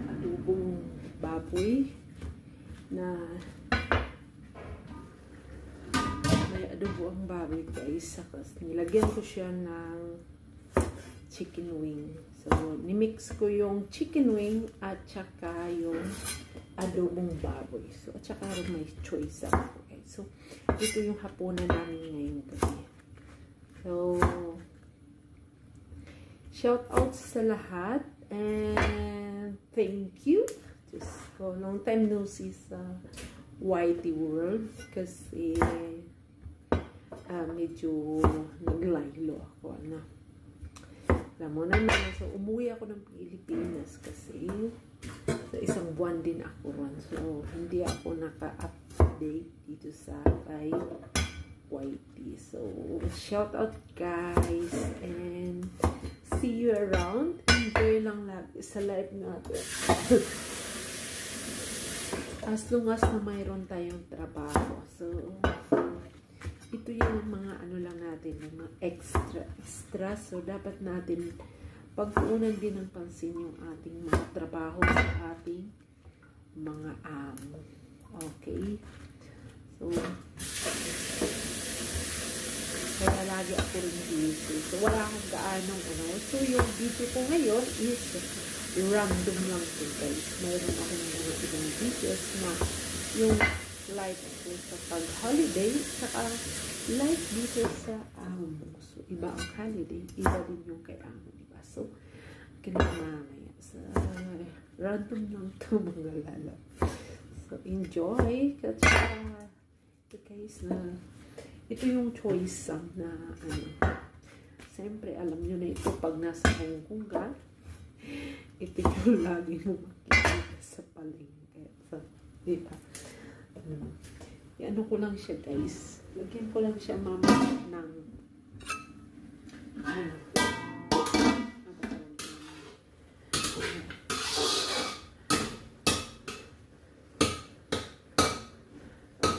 adobong baboy na may adobo ang baboy guys. Nilagyan ko siya ng chicken wing. So, nimix ko yung chicken wing at saka yung adobong baboy. So, at saka may choice ako guys. So, ito yung hapunan namin ngayong gabi. So, shout out sa lahat and thank you. Just for long time no see sa YT World kasi medyo naglaylo ako na. Alam mo naman, so umuwi ako ng Pilipinas kasi sa isang buwan din ako ron. So, hindi ako naka-update dito sa kay YT. So, shout out guys and see you around. Enjoy lang lagi sa live natin. As long as na mayroon tayong trabaho. So, ito yung mga ano lang natin, mga extra. So, dapat natin pagtuunan din ng pansin yung ating mga trabaho sa ating mga amo. Okay? So, kaya lagi ako rin busy. So, wala akong gaanong ano. So, yung video ko ngayon is random lang po guys. Mayroon akong mga ibang videos na yung live ko sa pag-holiday, saka live dito sa amo. So, iba ang holiday, iba din yung kay amo, diba? So, kinamamaya. So, random lang ito mga lala. So, enjoy. Kasi, ito guys na, ito yung choice na, ano, siyempre, alam nyo na ito pag nasa Hong Kong ka, ito yung lagi mo makikita sa palengke. So, diba? Ano ko lang siya guys. Lagyan ko lang siya mamaya ng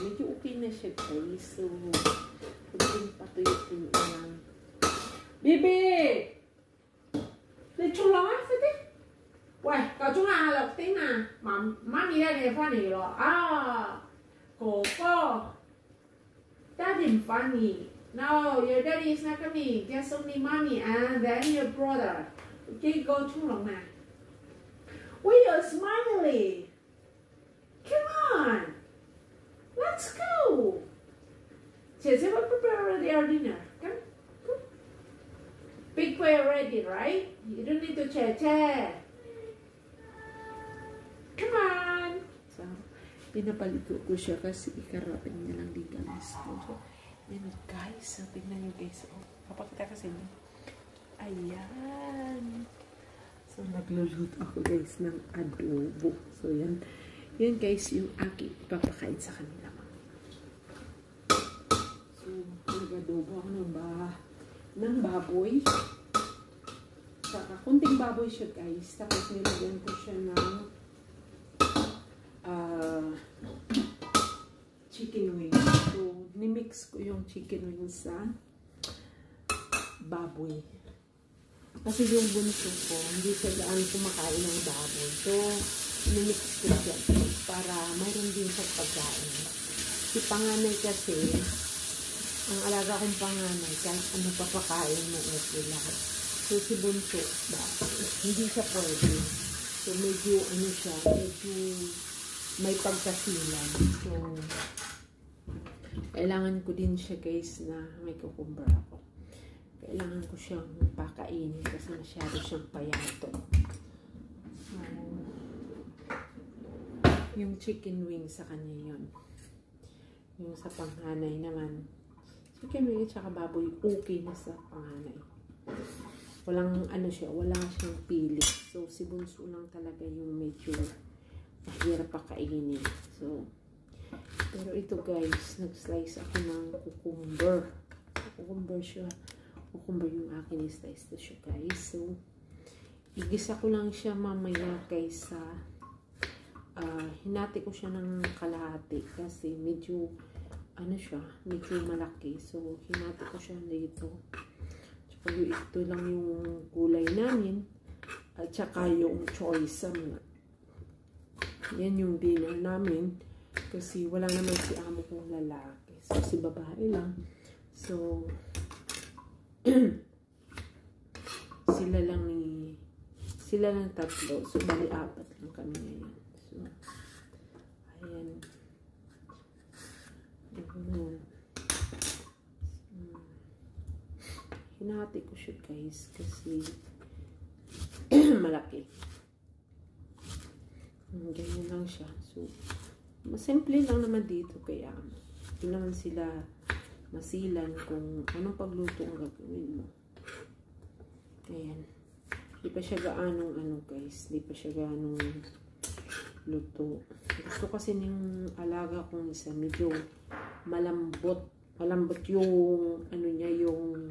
medyo okay na siya guys. So, pagdating patuyo-tuyo lang. Bibi! Ni chung lang ah, Fiti? 喂，夠鐘啊，6點啊，媽咪咧，你翻嚟咯啊！哥哥 ，Daddy 唔翻嚟 ，No, your daddy is not coming. Just only mommy and then your brother. Okay, go 沖涼啦。Why you smiling? Come on, let's go. 姐姐 will prepare our dinner. Come, come. Big boy already, right? You don't need to che. Come on! So, pinapaligo ko siya kasi ikarating niya lang din kami school. So, yun guys. So, tingnan nyo guys. Oh, papakita kasi niyo. Ayan. So, nagluluto ako guys ng adobo. So, yan. Yan guys yung aking ipapakain sa kanila. So, nag-adobo ako ng baboy. Saka, kunting baboy siya guys. Tapos, nilagyan ko siya ng chicken wings. So, nimix ko yung chicken wings sa baboy. Kasi yung bunso ko, hindi siya gaan kumakain ng baboy. So, nimix ko siya para mayroon din sa pagkain. Si panganay kasi, ang alaga kong panganay, kahit ano papakain mo, okay lahat. So, si bunso, hindi siya pwede. So, medyo, ano siya, medyo may pagkasilan. So, kailangan ko din siya guys na may cucumber ako. Kailangan ko siyang pakainin kasi masyado siyang payato. So, yung chicken wing sa kanya yun. Yung sa panghanay naman. Chicken wing at saka baboy, okay na sa panghanay. Walang ano siya, wala siyang pili. So, si bunso lang talaga yung medyo mahirap pakainin. So, pero ito guys, nag-slice ako ng cucumber. Cucumber siya. Cucumber yung akin i-slice na siya guys. So, igisa ko lang siya mamaya guys sa hinati ko siya ng kalahati kasi medyo ano siya, medyo malaki. So, hinati ko siya dito. Tsaka ito lang yung gulay namin. At saka yung choice. Yan yung dinner namin. Kasi wala naman si amo kong lalaki. So, si babae lang. So, sila lang tatlo. So, bali apat lang kami ngayon. So, ayan. Hinati ko siya guys kasi malaki. Ganyan lang siya. So, simple lang naman dito kaya hindi naman sila masilan kung anong pagluto ang gagawin mo. Ayan. Di pa siya gaanong guys. Di pa siya gaanong luto. Gusto kasi ng alaga kong isa medyo malambot. Malambot yung niya yung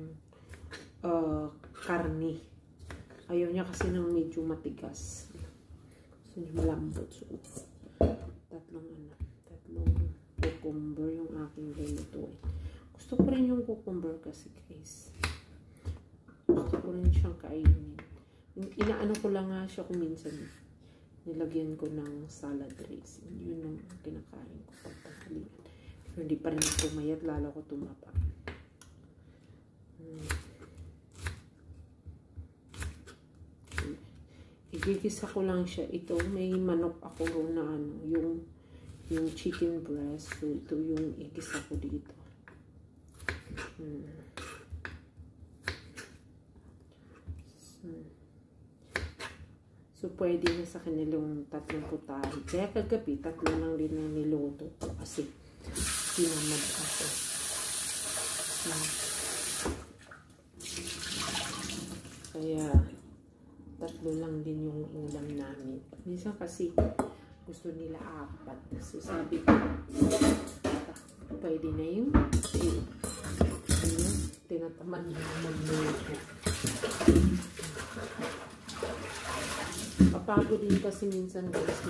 karne. Ayaw niya kasi ng medyo matigas. So, malambot. So, tatlong cucumber yung aking lulutuin. Gusto ko rin yung cucumber kasi guys. Gusto ko rin siyang kainin. Inaano ko lang nga siya kung minsan nilagyan ko ng salad dressing. Yun yung kinakain ko pagtanghalian. Pero hindi pa rin pumayat, lalo ko tumapa. Igigisa ko lang siya. Ito, may manok ako na yung chicken breast. So, ito yung igisa ko dito. So, pwede na sa kanilang 3 putahe. Kaya kagabi, 3 lang din yung niluto ko kasi tinamad ako. Kaya 3 lang din yung ulam namin. Minsan kasi gusto nila 4. So, sabi ko, pwede na yun. Tinatamad na magluto. Kapagod din kasi minsan guys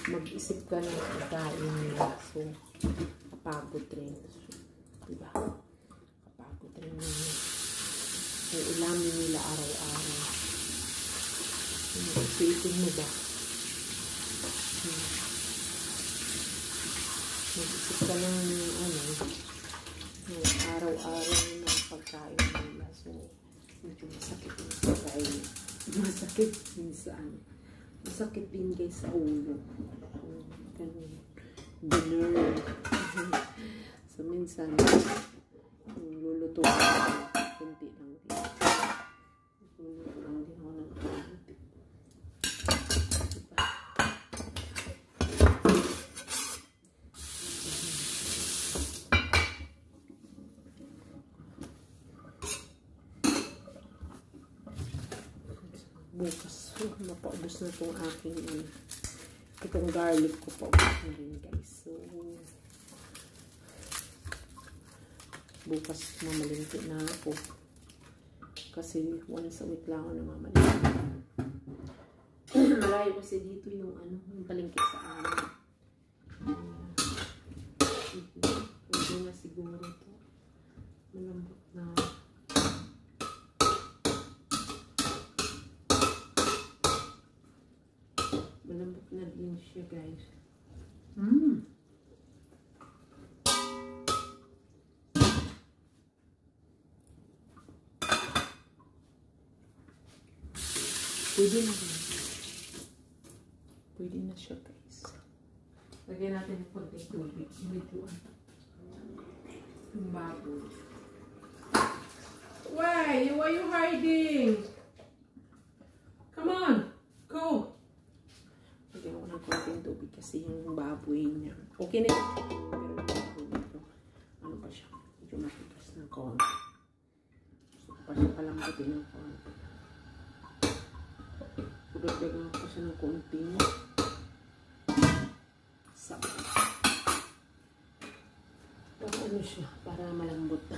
mag-isip ka ng pagkain nila. So, kapagod rin. So, diba? Kapagod rin yun. So, ulamin nila araw-araw. Isipin mo ba? Mag-isip ka ng araw-araw na pagkain nila. So, medyo masakit yung pagkain. Masakit minsan. Masakit din guys sa ulo. Ganun. Dinner. So, minsan, luluto ko kunti lang din. Luluto lang din ako ng kunti. Bukas, mapaubos na itong aking itong garlic ko, paubos na rin guys. So, bukas mamalingki na ako kasi once a week lang ako namamalingki. Malayo kasi dito yung yung palingki sa amin. Pwede na siguro ito. Malambot na. Malambot na din siya guys. Pwede na din. Pwede na siya guys. Lagyan natin ng konting tubig. Medyo yung baboy. Why? Why are you hiding? Come on. Go. Lagyan ako ng konting tubig kasi yung baboy niya. Okay na yun. Pero yung baboy nito, ano pa siya? Medyo matigas ng konti. Gusto ko pa siya palambutin ng konti. Dagdagan ko siya ng konti sapa. Para ano siya, para malambot na.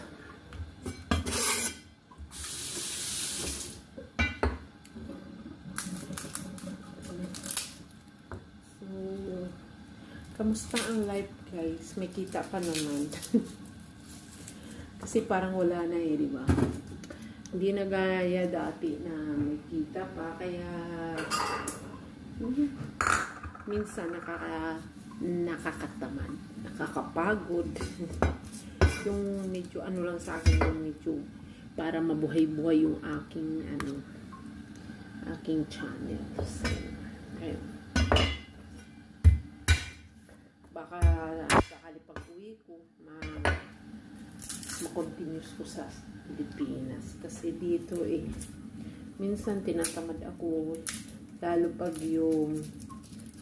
So, kamusta ang life guys? May kita pa naman. Kasi parang wala na di ba? Hindi na gaya dati na may kita pa. Kaya minsan nakakatamad, nakakapagod. Yung medyo ano lang sa akin, yung medyo para mabuhay-buhay yung aking channel. So, ayun. Baka sakali pag uwi ko, ma-continuous ko sa Pilipinas. Kasi dito minsan tinatamad ako, lalo pag yung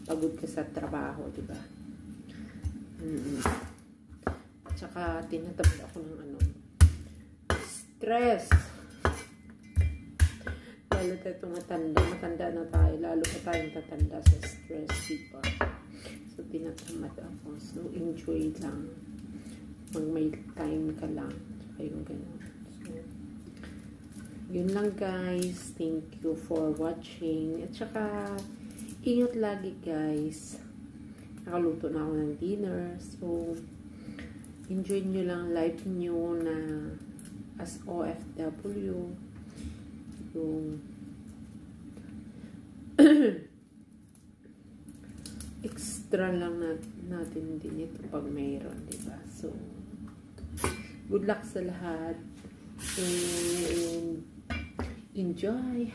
pagod ka sa trabaho, diba? At saka tinatamad ako ng stress. Lalo tayo matanda na tayo, lalo pa tayong tatanda sa stress, diba? So tinatamad ako. So enjoy lang. May time ka lang. Saka yung ganun. So, yun lang guys. Thank you for watching. At saka, ingat lagi guys. Nakaluto na ako ng dinner. So, enjoy nyo lang life nyo na as OFW. Yung extra lang natin din ito pag mayroon, diba? So, good luck sa lahat. And enjoy.